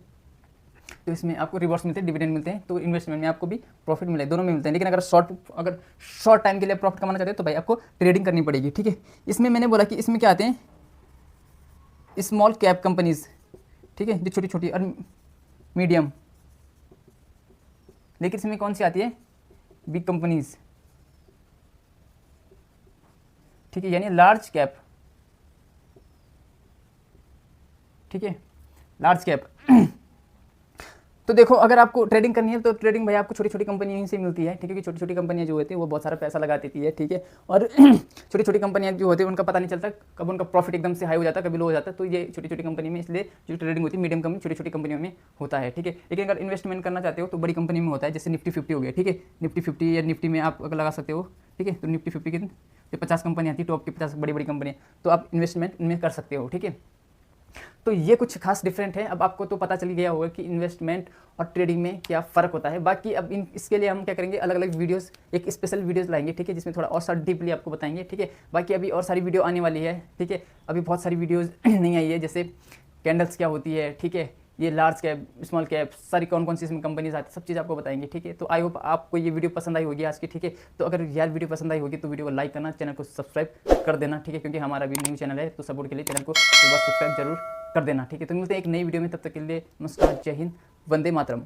तो इसमें आपको रिवॉर्ड्स मिलते हैं, डिविडेंड मिलते हैं, तो इन्वेस्टमेंट में आपको भी प्रॉफिट मिले, दोनों में मिलते हैं। लेकिन अगर शॉर्ट टाइम के लिए प्रॉफिट कमाना चाहते हैं तो भाई आपको ट्रेडिंग करनी पड़ेगी, ठीक है। इसमें मैंने बोला कि इसमें क्या आते हैं, स्मॉल कैप कंपनीज, ठीक है, जो छोटी छोटी और मीडियम। लेकिन इसमें कौन सी आती है, बिग कंपनीज, ठीक है, यानी लार्ज कैप, ठीक है, लार्ज कैप। तो देखो अगर आपको ट्रेडिंग करनी है तो ट्रेडिंग भाई आपको छोटी छोटी कंपनियों से मिलती है, ठीक है। क्योंकि छोटी छोटी कंपनियां जो होती है वो बहुत सारा पैसा लगा देती है, ठीक है। और छोटी छोटी कंपनियां जो होती है उनका पता नहीं चलता कब उनका प्रॉफिट एकदम से हाई हो जाता है, कभी लो हो जाता है। तो ये छोटी छोटी कंपनी में, इसलिए जो ट्रेडिंग होती है मीडियम कंपनी, छोटी छोटी कंपनियों में होता है, ठीक है। लेकिन अगर इन्वेस्टमेंट करना चाहते हो तो बड़ी कंपनी में होता है, जैसे निफ्टी 50 हो गया, ठीक है। निफ्टी 50 या निफ्टी में आप अगर लगा सकते हो, ठीक है। तो निफ्टी 50 की जो 50 कंपनी आती है, टॉप की 50 बड़ी बड़ी कंपनी, तो आप इन्वेस्टमेंट इनमें कर सकते हो, ठीक है। तो ये कुछ खास डिफरेंट है। अब आपको तो पता चल गया होगा कि इन्वेस्टमेंट और ट्रेडिंग में क्या फ़र्क होता है। बाकी अब इसके लिए हम क्या करेंगे, अलग अलग वीडियोस, एक स्पेशल वीडियोस लाएंगे, ठीक है, जिसमें थोड़ा और सारा डीपली आपको बताएंगे, ठीक है। बाकी अभी और सारी वीडियो आने वाली है, ठीक है। अभी बहुत सारी वीडियोज़ नहीं आई है, जैसे कैंडल्स क्या होती है, ठीक है, ये लार्ज कैप, स्मॉल कैप, सारी कौन कौन सी इसमें कंपनीज आती है, सब चीज़ आपको बताएंगे, ठीक है। तो आई होप आपको ये वीडियो पसंद आई होगी आज की, ठीक है। तो अगर यार वीडियो पसंद आई होगी तो वीडियो को लाइक करना, चैनल को सब्सक्राइब कर देना, ठीक है। क्योंकि हमारा भी न्यू चैनल है, तो सपोर्ट के लिए चैनल को एक बार सब्सक्राइब जरूर कर देना, ठीक है। तो मिलते हैं एक नई वीडियो में, तब तक के लिए नमस्कार, जय हिंद, वंदे मातरम।